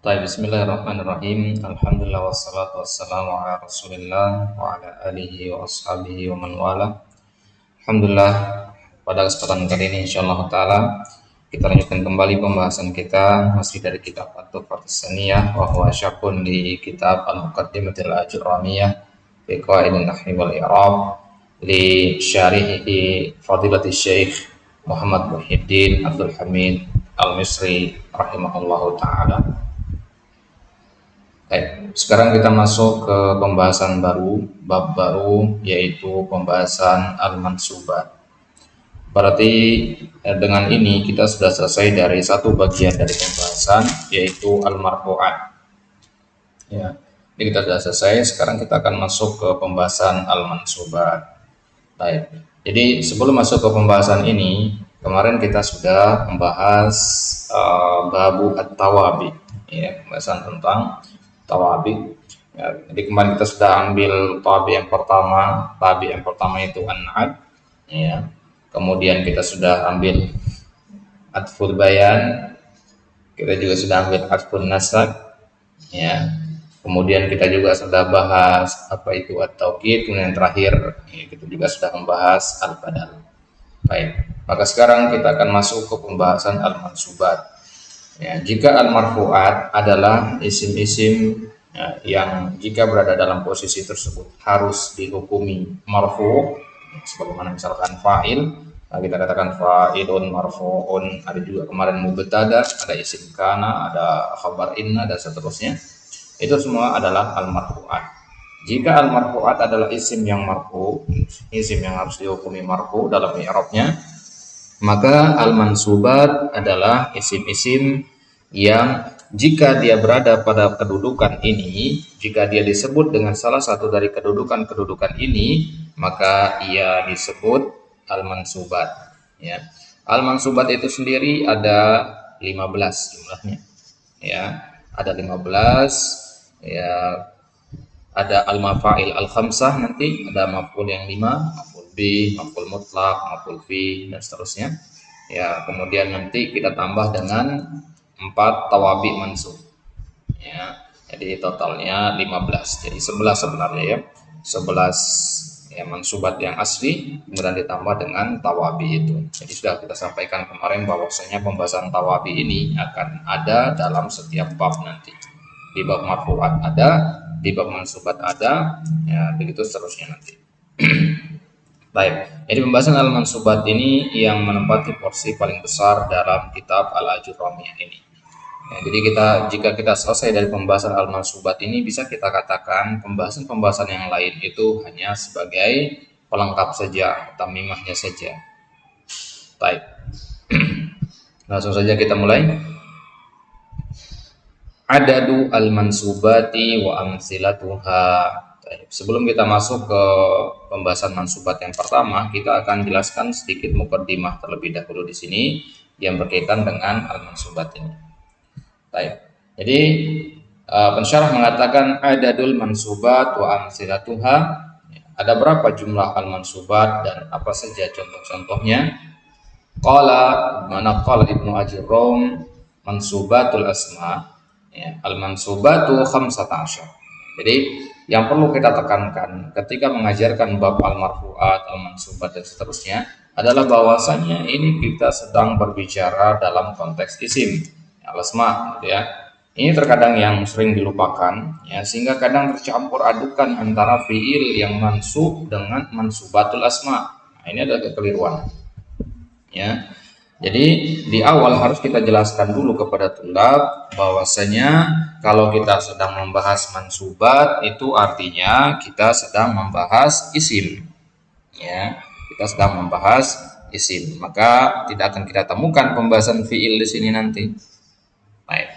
Baik, bismillahirrahmanirrahim. Alhamdulillah wassalatu wassalamu ala Rasulillah wa ala alihi wa ashabihi wa man wala. Alhamdulillah, pada kesempatan kali ini insyaallah taala kita lanjutkan kembali pembahasan kita masih dari kitab At-Tuhfatus Saniyah wa huwa syarhun di kitab Al-Muqaddimatul Ajurramiyah fi Qawaidin Nahwi wal I'rab li syarihi Fadilatul Syekh Muhammad Muhyiddin Abdul Hamid Al-Misri rahimahullahu taala. Baik, sekarang kita masuk ke pembahasan baru, bab baru, yaitu pembahasan al-mansubat. Berarti dengan ini kita sudah selesai dari satu bagian dari pembahasan, yaitu al-marfu'at. Ya, ini kita sudah selesai. Sekarang kita akan masuk ke pembahasan al-mansubat. Baik, jadi sebelum masuk ke pembahasan ini, kemarin kita sudah membahas babu at-tawabi, ya, pembahasan tentang tawabi. Ya, jadi kemarin kita sudah ambil tawabi yang pertama. Tawabi yang pertama itu an-'ad, ya. Kemudian kita sudah ambil atful bayan. Kita juga sudah ambil atful nasab, ya. Kemudian kita juga sudah bahas apa itu at-taukid. Kemudian yang terakhir ya, kita juga sudah membahas al-badal. Baik, maka sekarang kita akan masuk ke pembahasan al-mansubat. Ya, jika al-marfu'at adalah isim-isim ya, yang jika berada dalam posisi tersebut harus dihukumi marfu', sebagaimana misalkan fa'il, nah kita katakan fa'ilun marfu'un, ada juga kemarin mubtada, ada isim kana, ada khabar inna, dan seterusnya. Itu semua adalah al-marfu'at. Jika al-marfu'at adalah isim yang marfu', isim yang harus dihukumi marfu' dalam i'rabnya, maka al-mansubat adalah isim-isim yang jika dia berada pada kedudukan ini, jika dia disebut dengan salah satu dari kedudukan-kedudukan ini, maka ia disebut al-mansubat. Ya. Al-mansubat itu sendiri ada 15 jumlahnya. Ya, ada 15. Ya, ada al-mafa'il al-khamsah, nanti ada maf'ul yang 5, maf'ul bi, maf'ul mutlaq, maf'ul fi, dan seterusnya. Ya, kemudian nanti kita tambah dengan 4 tawabi mansub. Ya, jadi totalnya 15. Jadi 11 sebenarnya ya. 11 ya mansubat yang asli kemudian ditambah dengan tawabi itu. Jadi sudah kita sampaikan kemarin bahwasanya pembahasan tawabi ini akan ada dalam setiap bab nanti. Di bab marfu'at ada, di bab mansubat ada, ya begitu seterusnya nanti. Baik, jadi pembahasan al-mansubat ini yang menempati porsi paling besar dalam kitab Al-Ajurramiyah ini. Ya, jadi jika kita selesai dari pembahasan al-mansubat ini, bisa kita katakan pembahasan-pembahasan yang lain itu hanya sebagai pelengkap saja, tamimahnya saja. Baik, langsung saja kita mulai. Adadu al-mansubati wa amsilatuha. Sebelum kita masuk ke pembahasan mansubat yang pertama, kita akan jelaskan sedikit muqaddimah terlebih dahulu di sini yang berkaitan dengan al-mansubat ini. Baik. Jadi pensyarah mengatakan adadul mansubat wa amsilatuha. Ada berapa jumlah al-mansubat dan apa saja contoh-contohnya? Qala Ibnu Ajurrum mansubatul asma. Ya, al-mansubatu 15. Jadi yang perlu kita tekankan ketika mengajarkan bab al-marfu'at, al-mansubat dan seterusnya adalah bahwasanya ini kita sedang berbicara dalam konteks isim, al-asma, gitu ya. Ini terkadang yang sering dilupakan ya, sehingga kadang tercampur adukan antara fiil yang mansub dengan mansubatul asma. Nah, ini adalah kekeliruan. Ya. Jadi di awal harus kita jelaskan dulu kepada tulab bahwasanya kalau kita sedang membahas mansubat itu artinya kita sedang membahas isim. Ya, kita sedang membahas isim. Maka tidak akan kita temukan pembahasan fiil di sini nanti. Baik.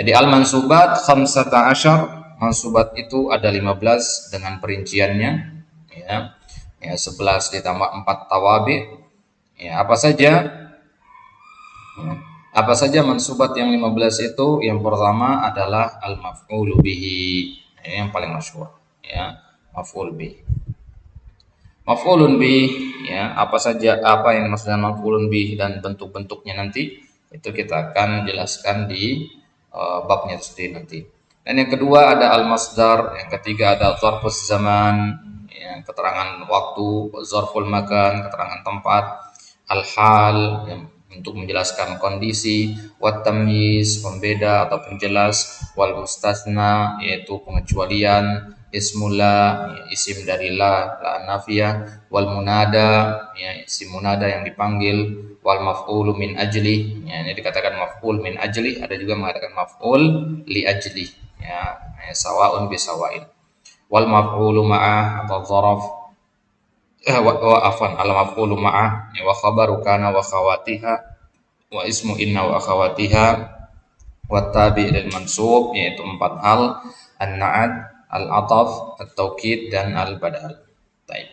Jadi al-mansubat 15, mansubat itu ada 15 dengan perinciannya ya. Ya 11 ditambah 4 tawabi. Ya, apa saja? Apa saja mansubat yang 15 itu? Yang pertama adalah al-maf'ulu bihi. Ini yang paling masyhur ya, maf'ul bih. Maf'ulun bih ya, apa yang maksudnya maf'ulun bih dan bentuk-bentuknya nanti itu kita akan jelaskan di babnya sendiri nanti. Dan yang kedua ada al-masdar, yang ketiga ada zarfus zaman, ya, keterangan waktu, zarful makan, keterangan tempat, al-hal, yang untuk menjelaskan kondisi, wat tamyiz, pembeda atau penjelas, wal mustasna, yaitu pengecualian, ismula, ya, isim dari la nafiyah, wal munada, ya, isim munada yang dipanggil, wal maf'ulu min ajli, ya, ini dikatakan maf'ul min ajli, ada juga mengatakan maf'ul li ajli, ya, sawaun bisawain, wal maf'ulu ma'ah atau dzaraf, wa afan al maf'ulu ma'ah, ya, wa khabaru kana wa khawatiha, wa ismu inna wa akhawatiha, wa tabi' lil mansub, yaitu 4 hal, an-na'at, al-ataf, at-taukid, dan al-badal. Baik.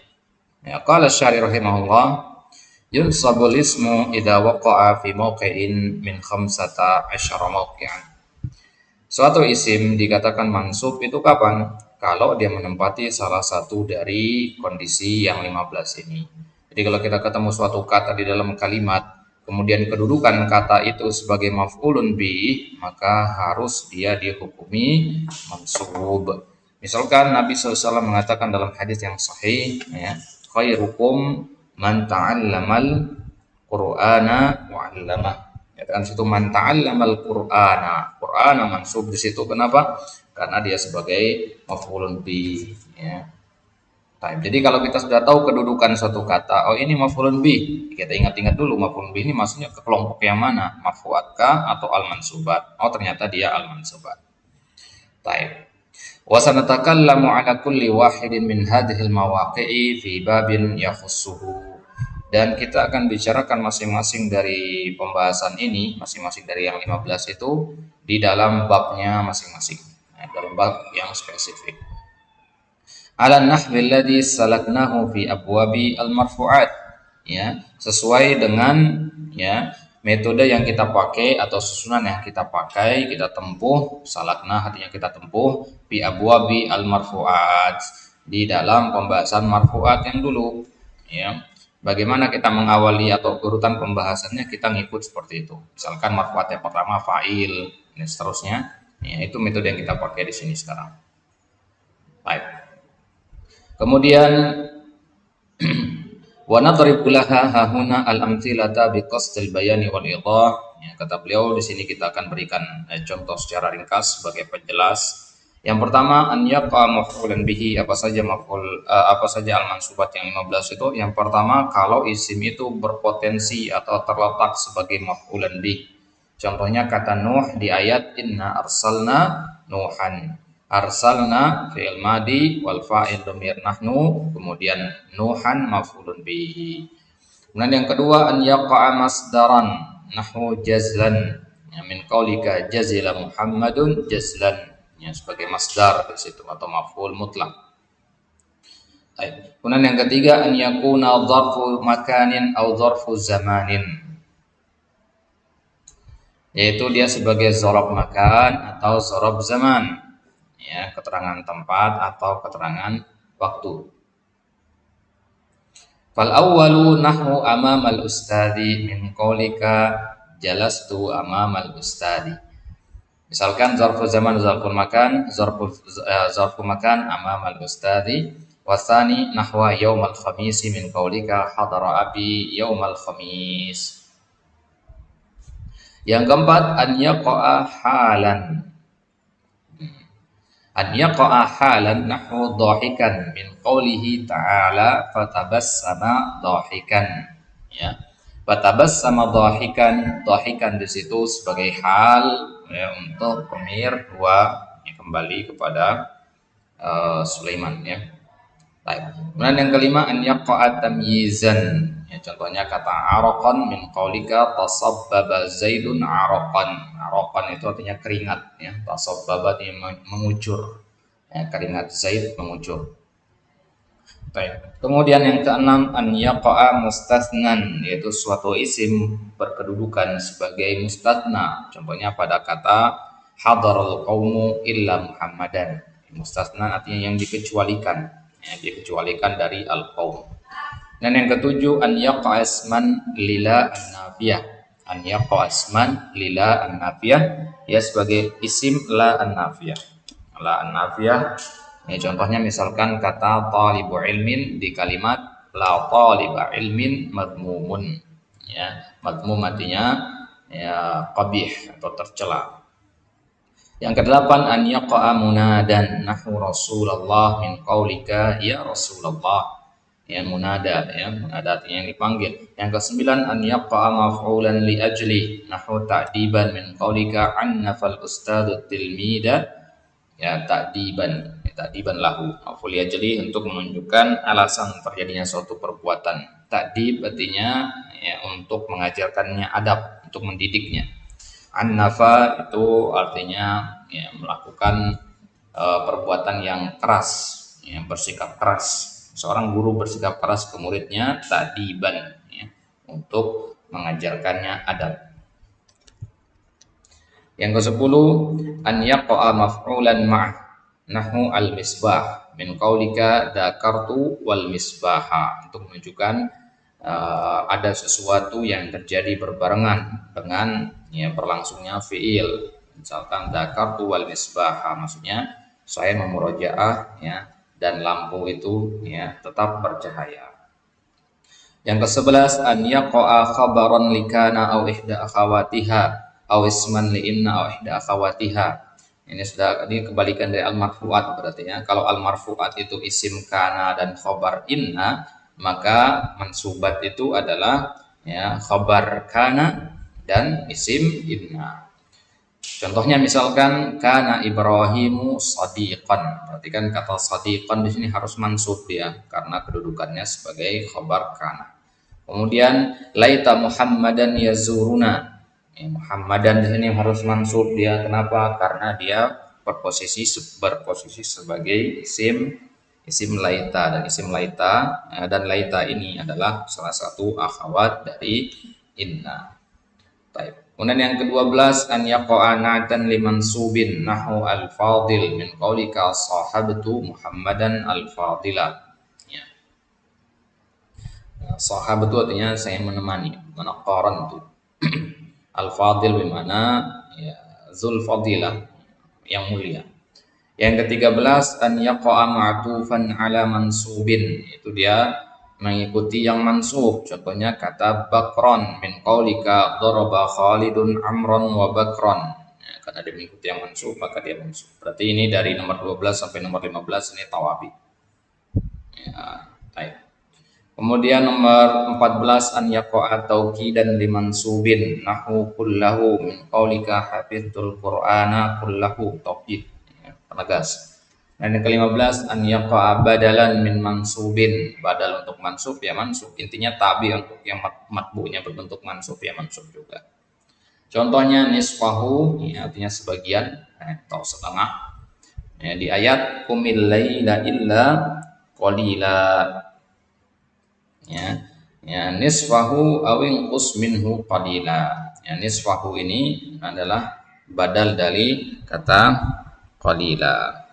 Ya, qala asy-syari rahimahullah, yunsabul ismu idza waqa'a fi mawqi'in min 15 mawqi'an. Suatu isim dikatakan mansub itu kapan? Kalau dia menempati salah satu dari kondisi yang 15 ini. Jadi kalau kita ketemu suatu kata di dalam kalimat, kemudian kedudukan kata itu sebagai maf'ulun bi, maka harus dia dihukumi mansub. Misalkan Nabi SAW mengatakan dalam hadis yang sahih, ya, khairukum man ta'allamal Qur'ana wa 'allamah. Ya kan situ man ta'allamal Qur'ana mansub di situ. Kenapa? Karena dia sebagai maf'ulun bi, ya. Jadi kalau kita sudah tahu kedudukan suatu kata, oh ini maf'ulun bi, kita ingat-ingat dulu maf'ulun bi ini maksudnya ke kelompok yang mana, marfu'atkah atau al-mansubat. Oh ternyata dia al-mansubat. Taib. Wa sanatakallamu ala kulli wahidin min hadhil mawaqi'i fi babin yakhussuhu. Dan kita akan bicarakan masing-masing dari pembahasan ini, masing-masing dari yang 15 itu di dalam babnya masing-masing, dalam bab yang spesifik. Ala nahwi alladhi salaknahu fi abwabi al-marfu'at, ya, sesuai dengan, ya, metode yang kita pakai atau susunan yang kita pakai, kita tempuh, salakna artinya kita tempuh, fi abwabi al-marfu'at, di dalam pembahasan marfu'at yang dulu, ya. Bagaimana kita mengawali atau urutan pembahasannya, kita ngikut seperti itu. Misalkan marfu'at yang pertama fa'il, dan seterusnya, ya, itu metode yang kita pakai di sini sekarang. Baik. Kemudian wa nadribu laha hahuna al-amthilata biqasdil bayani wal idah. Ya, kata beliau di sini kita akan berikan contoh secara ringkas sebagai penjelas. Yang pertama, an yaqa maf'ulan bihi, apa saja al-mansubat yang 15 itu. Yang pertama, kalau isim itu berpotensi atau terletak sebagai maf'ulan bih. Contohnya kata Nuh di ayat inna arsalna Nuhan. Arsalna fi'il madi wal fa'il dhamir nahnu, kemudian Nuhan maf'ulun bihi. Kemudian yang kedua, an yaqa'a masdaran nahwu jazlan, ya, min qaulika jazila Muhammadun jazlan, ya, sebagai masdar di situ atau maf'ul mutlak. Baik. Kemudian yang ketiga, an yakuna dzarfu makanin atau dzarfu zamanin, yaitu dia sebagai dzaraf makan atau dzaraf zaman, ya, keterangan tempat atau keterangan waktu. Fal awwalu nahwu amamal ustadi min qaulika jalastu amamal ustadi. Misalkan zarfu zaman zarful makan, zarfu makan amamal ustadi, wasani nahwa yaumal khamis min qaulika hadara abi yaumal khamis. Yang keempat, an yaqa'a halan. An yaqa'a halan nahwu dhahikan min qawlihi ta'ala fatabassama dhahikan, ya. Fatabassama dhahikan, dhahikan di situ sebagai hal, ya, untuk pemir dua, ya, kembali kepada Sulaiman, ya. Baik. Kemudian yang kelima, an yaqa'a tamyizan, ya, contohnya kata araqan min qaulika tasabbaba zaidun araqan. Araqan itu artinya keringat, ya. Tasabbaba artinya mengucur, ya, keringat Zaid mengucur. Baik. Kemudian yang keenam, an yaqa'a mustasnan, yaitu suatu isim berkedudukan sebagai mustatsna. Contohnya pada kata hadarul qaumu illa Muhammadan. Mustasnan artinya yang dikecualikan, ya, dikecualikan dari al-qaum. Dan yang ketujuh, an yaqa'a isman lila an-nafiyah. An yaqa asman lila an-nafiyah, ya sebagai isim la an-nafiyah. La an-nafiyah, ini contohnya misalkan kata talibu ilmin di kalimat la taliba ilmin madmumun. Ya, madmum artinya ya qabih atau tercela. Yang kedelapan, an yaqa'a munadan nahu Rasulullah min qaulika ya Rasulullah. Ya munada, ya munada artinya yang dipanggil. Yang kesembilan, an yaqa'a maf'ulan li ajli nahu ta'diban min qaulika annafal ustadu tilmida ya ta'diban, ya, ta'diban lahu. Maf'ul li ajli untuk menunjukkan alasan terjadinya suatu perbuatan. Ta'dib artinya ya untuk mengajarkannya adab, untuk mendidiknya. An-nafa itu artinya ya, melakukan perbuatan yang keras, ya, bersikap keras. Seorang guru bersikap keras ke muridnya ta'diban, ya, untuk mengajarkannya adab. Yang ke-10, an yaqa'a maf'ulan ma'ah nahu al-misbah min qaulika dzakartu wal misbaha, untuk menunjukkan ada sesuatu yang terjadi berbarengan dengan ya berlangsungnya fiil. Misalkan dzakartu wal misbaha, maksudnya saya memurojaah ya dan lampu itu ya tetap bercahaya. Yang ke-11, an yaqa'a khabaran likana aw ihda akhawatiha aw isman li inna aw ihda akhawatiha. Ini kebalikan dari al-marfu'at berarti ya. Kalau al-marfu'at itu isim kana dan khabar inna, maka mansubat itu adalah ya khabar kana dan isim inna. Contohnya misalkan kana Ibrahimu shadiqan. Perhatikan kata shadiqan di sini harus mansub ya karena kedudukannya sebagai khabar kana. Kemudian laita Muhammadan yazuruna. Ya, Muhammadan di sini harus mansub dia. Kenapa? Karena dia berposisi sebagai isim laita, dan isim laita dan laita ini adalah salah satu akhwat dari inna. Baik. Kemudian yang ke-12, an yaqa'a na'tan limansubin nahu al-fadil min qaulika sahabtu Muhammadan al-fadila. Ya. Sahabtu artinya saya menemani, mana qaran itu. Al-fadil bimana ya zul fadilah, yang mulia. Yang ke-13, an yaqa'a ma'tufan ala mansubin, itu dia mengikuti yang mansub. Contohnya kata bakron min qaulika daraba Khalidun amron wa bakron. Ya, karena dia mengikuti yang mansub maka dia mansub. Berarti ini dari nomor 12 sampai nomor 15 ini tawabi. Ya, baik. Kemudian nomor 14, an yaqa'a tauqidan limansubin nahu kullahu min qaulika hafizul qur'ana kullahu, tauqid ya, penegas. Dan yang ke-15, an yaqa'a badalan min mansubin, badal untuk mansub ya mansub, intinya tabi untuk yang matbu'nya berbentuk mansub ya mansub juga. Contohnya nisfahu ya, artinya sebagian atau setengah ya, di ayat qumil laila illa qalila ya nisfahu awin qus minhu qalila. Ya, nisfahu ini adalah badal dari kata qalila.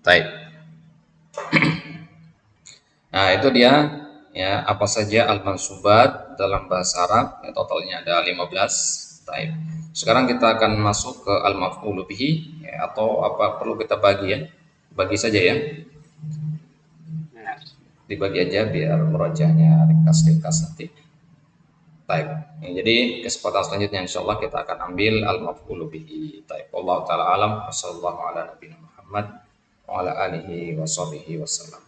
Baik. Nah, itu dia ya apa saja al-mansubat dalam bahasa Arab. Ya, totalnya ada 15. Baik. Sekarang kita akan masuk ke al-maf'ul bihi ya, atau apa perlu kita bagi ya? Bagi saja ya. Dibagi aja biar merajahnya ringkas-ringkas nanti. Baik. Ya, jadi kesempatan selanjutnya insyaallah kita akan ambil al-maf'ul bihi. Baik. Wallahu taala alam. Wassallallahu ala nabiyina Muhammad wa ala alihi wa sahbihi wasallam.